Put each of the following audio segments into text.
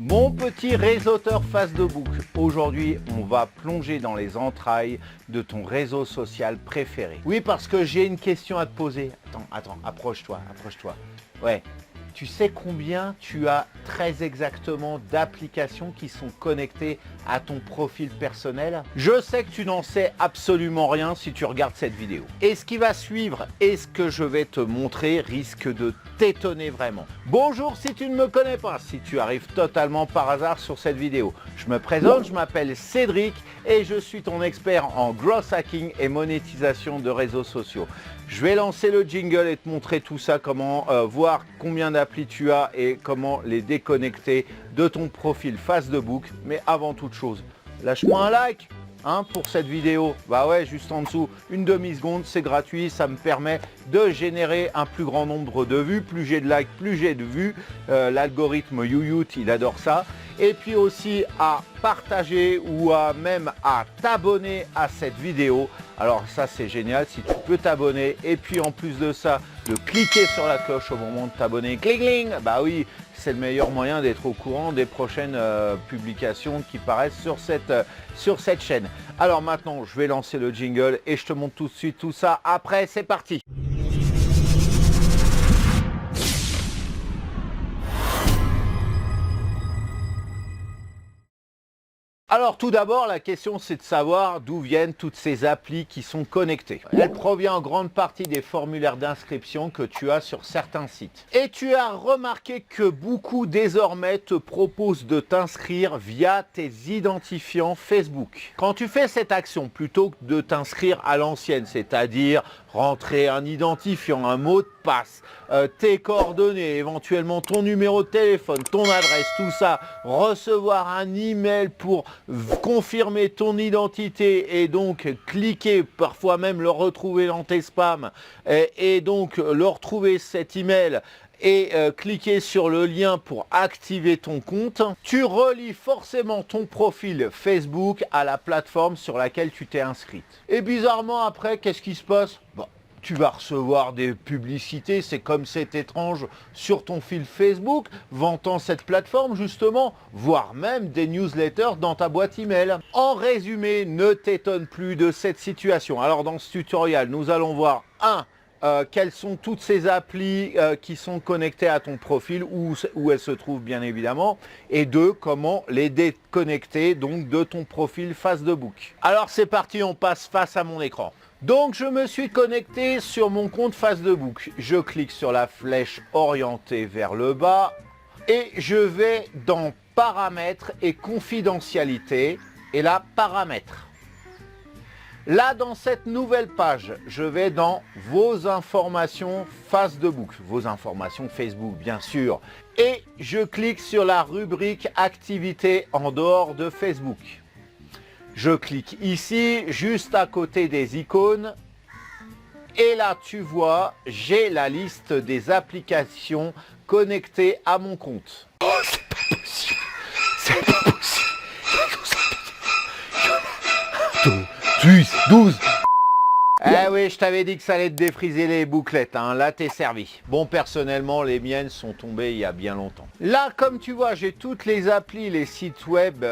Mon petit réseauteur Facebook, aujourd'hui on va plonger dans les entrailles de ton réseau social préféré. Oui, parce que j'ai une question à te poser. Attends, approche-toi. Ouais, tu sais combien tu as très exactement d'applications qui sont connectées à ton profil personnel? Je sais que tu n'en sais absolument rien si tu regardes cette vidéo. Et ce qui va suivre et ce que je vais te montrer risque de t'étonner vraiment. Bonjour si tu ne me connais pas, si tu arrives totalement par hasard sur cette vidéo. Je me présente, je m'appelle Cédric et je suis ton expert en growth hacking et monétisation de réseaux sociaux. Je vais lancer le jingle et te montrer tout ça, comment voir combien d'applis tu as et comment les déconnecter de ton profil Facebook. Mais avant toute chose, lâche-moi un like pour cette vidéo. Bah ouais, juste en dessous, une demi-seconde, c'est gratuit, ça me permet de générer un plus grand nombre de vues. Plus j'ai de likes, plus j'ai de vues. L'algorithme YouYout, il adore ça. Et puis aussi à partager ou même à t'abonner à cette vidéo. Alors ça c'est génial si tu peux t'abonner et puis en plus de ça de cliquer sur la cloche au moment de t'abonner. Cling, bah oui, c'est le meilleur moyen d'être au courant des prochaines publications qui paraissent sur cette chaîne. Alors maintenant je vais lancer le jingle et je te montre tout de suite tout ça après. C'est parti. Alors tout d'abord, la question c'est de savoir d'où viennent toutes ces applis qui sont connectées. Elle provient en grande partie des formulaires d'inscription que tu as sur certains sites. Et tu as remarqué que beaucoup désormais te proposent de t'inscrire via tes identifiants Facebook. Quand tu fais cette action, plutôt que de t'inscrire à l'ancienne, c'est-à-dire rentrer un identifiant, un mot de passe, tes coordonnées, éventuellement ton numéro de téléphone, ton adresse, tout ça, recevoir un email pour confirmer ton identité et donc cliquer, parfois même le retrouver dans tes spams et donc le retrouver cet email et cliquer sur le lien pour activer ton compte, tu relis forcément ton profil Facebook à la plateforme sur laquelle tu t'es inscrite. Et bizarrement après, qu'est-ce qui se passe? Tu vas recevoir des publicités, c'est comme c'est étrange, sur ton fil Facebook, vantant cette plateforme justement, voire même des newsletters dans ta boîte email. En résumé, ne t'étonne plus de cette situation. Alors dans ce tutoriel, nous allons voir quelles sont toutes ces applis qui sont connectées à ton profil, où elles se trouvent bien évidemment, et 2, comment les déconnecter donc de ton profil Facebook. Alors c'est parti, on passe face à mon écran. Donc je me suis connecté sur mon compte Facebook. Je clique sur la flèche orientée vers le bas et je vais dans Paramètres et confidentialité et là Paramètres. Là, dans cette nouvelle page, je vais dans vos informations Facebook, vos informations Facebook bien sûr, et je clique sur la rubrique activités en dehors de Facebook. Je clique ici, juste à côté des icônes, et là tu vois, j'ai la liste des applications connectées à mon compte. Oh, c'est pas possible, c'est pas possible. 12. Eh oui, je t'avais dit que ça allait te défriser les bouclettes, là t'es servi. Bon, personnellement, les miennes sont tombées il y a bien longtemps. Là, comme tu vois, j'ai toutes les applis, les sites web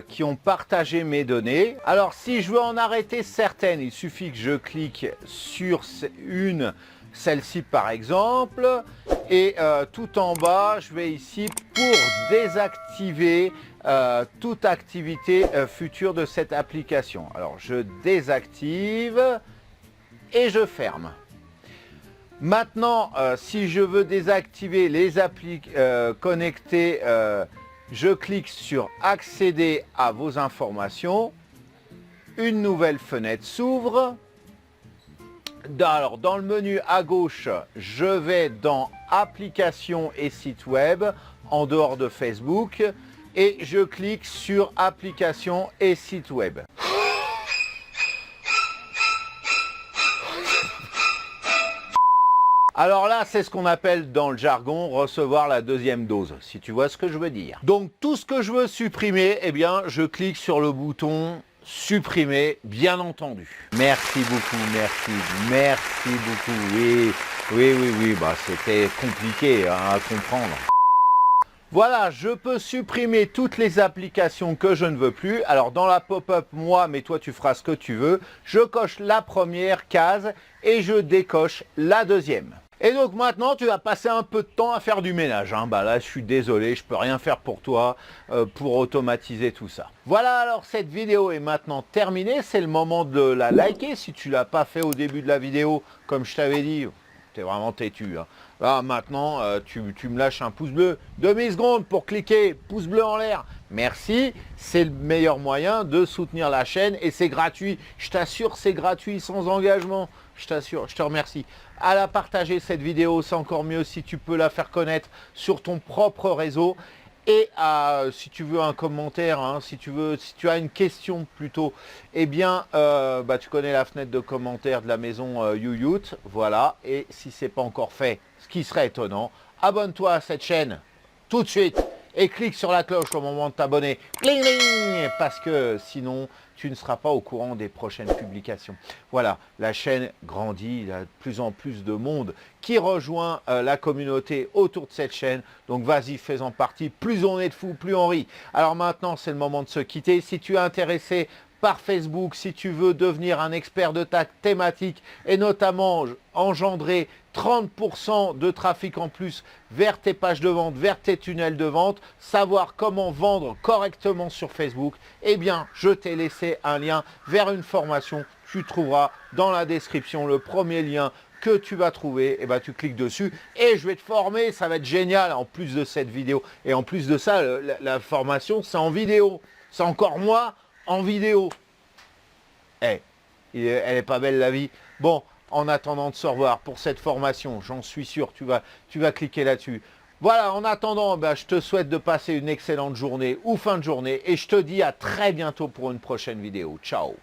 qui ont partagé mes données. Alors, si je veux en arrêter certaines, il suffit que je clique sur celle-ci par exemple, et tout en bas, je vais ici pour désactiver toute activité future de cette application. Alors, je désactive et je ferme. Maintenant, si je veux désactiver les applis connectées, je clique sur accéder à vos informations. Une nouvelle fenêtre s'ouvre. Alors, dans le menu à gauche, je vais dans applications et sites web en dehors de Facebook et je clique sur applications et sites web. Alors là, c'est ce qu'on appelle dans le jargon recevoir la deuxième dose, si tu vois ce que je veux dire. Donc tout ce que je veux supprimer, eh bien, je clique sur le bouton supprimer, bien entendu. Merci beaucoup, merci beaucoup. Oui, bah c'était compliqué à comprendre. Voilà, je peux supprimer toutes les applications que je ne veux plus. Alors dans la pop-up, moi, mais toi tu feras ce que tu veux. Je coche la première case et je décoche la deuxième. Et donc maintenant, tu vas passer un peu de temps à faire du ménage. Bah là, je suis désolé, je peux rien faire pour toi pour automatiser tout ça. Voilà, alors cette vidéo est maintenant terminée. C'est le moment de la liker. Si tu ne l'as pas fait au début de la vidéo, comme je t'avais dit, t'es vraiment têtu. Là, maintenant, tu me lâches un pouce bleu. Demi-seconde pour cliquer, pouce bleu en l'air. Merci, c'est le meilleur moyen de soutenir la chaîne et c'est gratuit. Je t'assure, c'est gratuit, sans engagement. Je t'assure, je te remercie. À la partager cette vidéo, c'est encore mieux si tu peux la faire connaître sur ton propre réseau. Et si tu veux un commentaire, si tu as une question plutôt, eh bien, tu connais la fenêtre de commentaires de la maison YouYout, voilà. Et si ce n'est pas encore fait, ce qui serait étonnant, abonne-toi à cette chaîne tout de suite et clique sur la cloche au moment de t'abonner, parce que sinon, tu ne seras pas au courant des prochaines publications. Voilà, la chaîne grandit, il y a de plus en plus de monde qui rejoint la communauté autour de cette chaîne. Donc vas-y, fais-en partie. Plus on est de fous, plus on rit. Alors maintenant, c'est le moment de se quitter. Si tu es intéressé par Facebook, si tu veux devenir un expert de ta thématique et notamment engendrer 30% de trafic en plus vers tes pages de vente, vers tes tunnels de vente, savoir comment vendre correctement sur Facebook, eh bien, je t'ai laissé un lien vers une formation. Tu trouveras dans la description le premier lien que tu vas trouver, et tu cliques dessus et je vais te former, ça va être génial en plus de cette vidéo. Et en plus de ça, la formation, c'est en vidéo. C'est encore moi en vidéo. Elle est pas belle la vie. Bon, en attendant de se revoir pour cette formation, j'en suis sûr, tu vas cliquer là-dessus. Voilà, en attendant, je te souhaite de passer une excellente journée ou fin de journée et je te dis à très bientôt pour une prochaine vidéo. Ciao.